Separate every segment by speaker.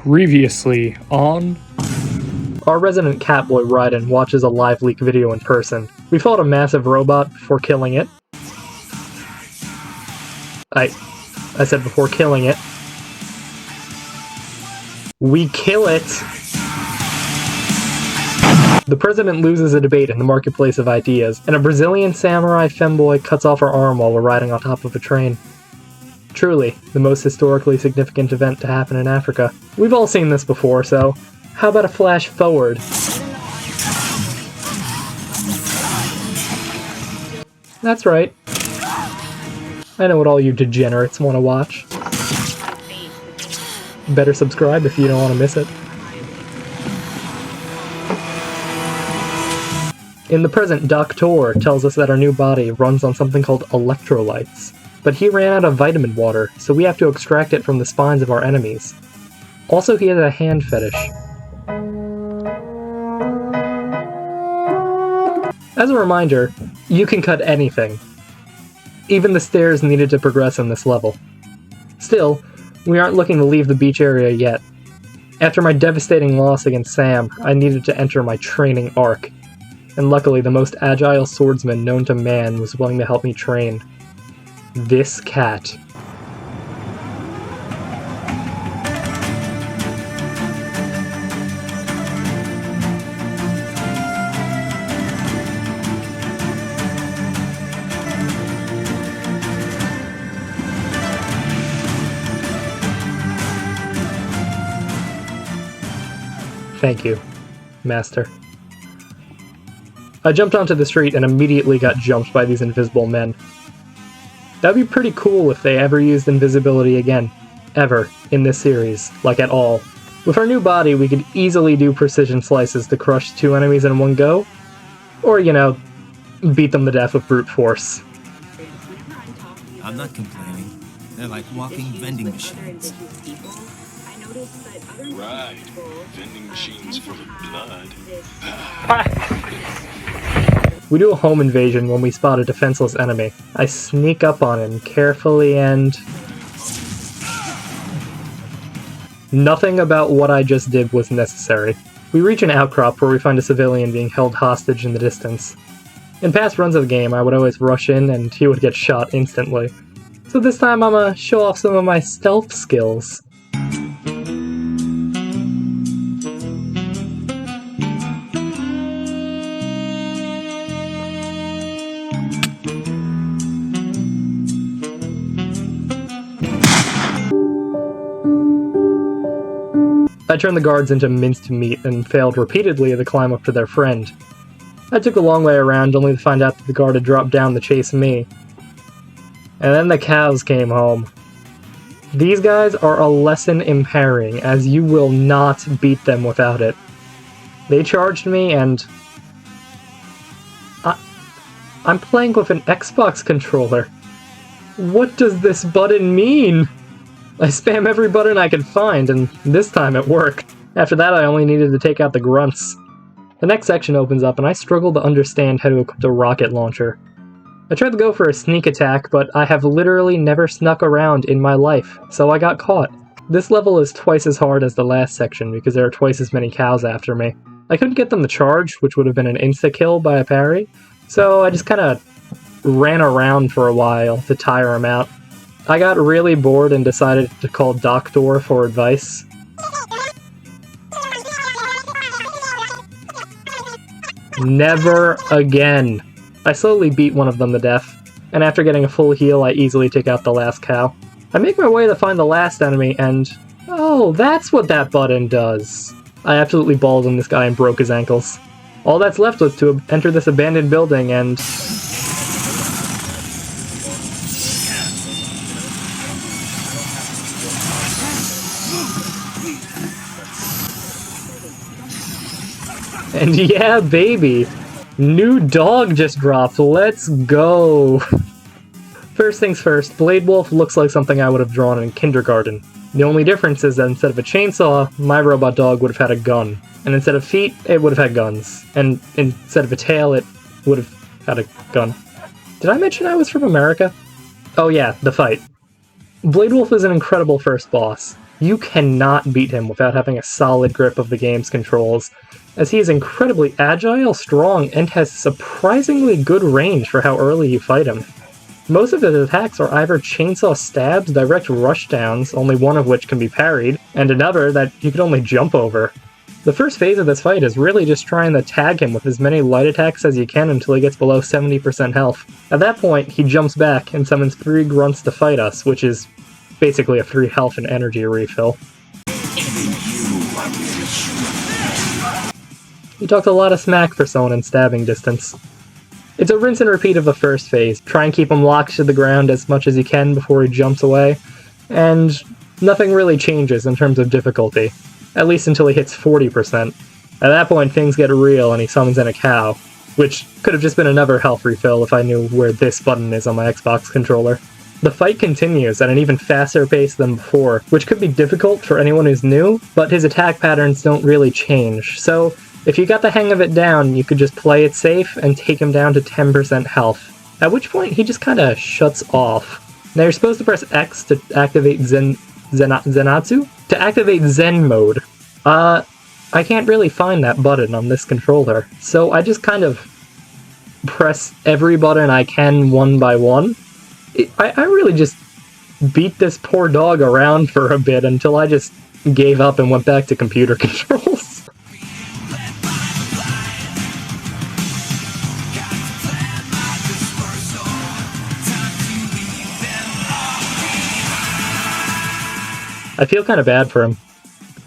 Speaker 1: Previously on...
Speaker 2: Our resident catboy Raiden watches a live leak video in person. We fought a massive robot before killing it. I said before killing it. We kill it! The president loses a debate in the marketplace of ideas, and a Brazilian samurai femboy cuts off her arm while we're riding on top of a train. Truly, the most historically significant event to happen in Africa. We've all seen this before, so how about a flash forward? That's right. I know what all you degenerates want to watch. Better subscribe if you don't want to miss it. In the present, Doctor tells us that our new body runs on something called electrolytes. But he ran out of vitamin water, so we have to extract it from the spines of our enemies. Also, he has a hand fetish. As a reminder, you can cut anything. Even the stairs needed to progress in this level. Still, we aren't looking to leave the beach area yet. After my devastating loss against Sam, I needed to enter my training arc. And luckily, the most agile swordsman known to man was willing to help me train. This cat. Thank you, Master. I jumped onto the street and immediately got jumped by these invisible men. That'd be pretty cool if they ever used invisibility again. Ever. In this series. Like at all. With our new body, we could easily do precision slices to crush 2 enemies in one go. Or, you know, beat them to death with brute force.
Speaker 3: I'm not complaining. They're like walking vending machines.
Speaker 4: Right. Vending machines full of blood.
Speaker 2: We do a home invasion when we spot a defenseless enemy. I sneak up on him carefully and... Nothing about what I just did was necessary. We reach an outcrop where we find a civilian being held hostage in the distance. In past runs of the game, I would always rush in and he would get shot instantly. So this time I'm gonna show off some of my stealth skills. I turned the guards into minced meat and failed repeatedly to climb up to their friend. I took a long way around only to find out that the guard had dropped down to chase me. And then the cows came home. These guys are a lesson in parrying, as you will not beat them without it. They charged me and... I'm playing with an Xbox controller. What does this button mean? I spam every button I could find, and this time it worked. After that, I only needed to take out the grunts. The next section opens up, and I struggle to understand how to equip the rocket launcher. I tried to go for a sneak attack, but I have literally never snuck around in my life, so I got caught. This level is twice as hard as the last section, because there are twice as many cows after me. I couldn't get them to charge, which would have been an insta-kill by a parry, so I just kinda ran around for a while to tire them out. I got really bored and decided to call Doctor for advice. Never again! I slowly beat one of them to death, and after getting a full heal, I easily take out the last cow. I make my way to find the last enemy, and... oh, that's what that button does! I absolutely balled on this guy and broke his ankles. All that's left was to enter this abandoned building and... And yeah, baby! New dog just dropped, let's go! First things first, BladeWolf looks like something I would have drawn in kindergarten. The only difference is that instead of a chainsaw, my robot dog would have had a gun. And instead of feet, it would have had guns. And instead of a tail, it would have had a gun. Did I mention I was from America? Oh yeah, the fight. BladeWolf is an incredible first boss. You cannot beat him without having a solid grip of the game's controls, as he is incredibly agile, strong, and has surprisingly good range for how early you fight him. Most of his attacks are either chainsaw stabs, direct rushdowns, only one of which can be parried, and another that you can only jump over. The first phase of this fight is really just trying to tag him with as many light attacks as you can until he gets below 70% health. At that point, he jumps back and summons 3 grunts to fight us, which is basically a 3 health and energy refill. He talks a lot of smack for someone in stabbing distance. It's a rinse and repeat of the first phase. Try and keep him locked to the ground as much as you can before he jumps away, and nothing really changes in terms of difficulty. At least until he hits 40%. At that point, things get real and he summons in a cow, which could have just been another health refill if I knew where this button is on my Xbox controller. The fight continues at an even faster pace than before, which could be difficult for anyone who's new, but his attack patterns don't really change, so if you got the hang of it down, you could just play it safe and take him down to 10% health, at which point he just kinda shuts off. Now you're supposed to press X to activate Zenatsu? To activate Zen mode. I can't really find that button on this controller, so I just kind of press every button I can one by one. I really just beat this poor dog around for a bit until I just gave up and went back to computer controls. I feel kind of bad for him.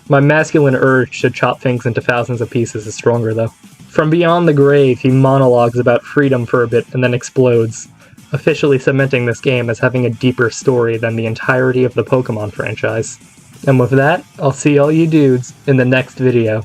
Speaker 2: My masculine urge to chop things into thousands of pieces is stronger, though. From beyond the grave, he monologues about freedom for a bit and then explodes, officially cementing this game as having a deeper story than the entirety of the Pokemon franchise. And with that, I'll see all you dudes in the next video.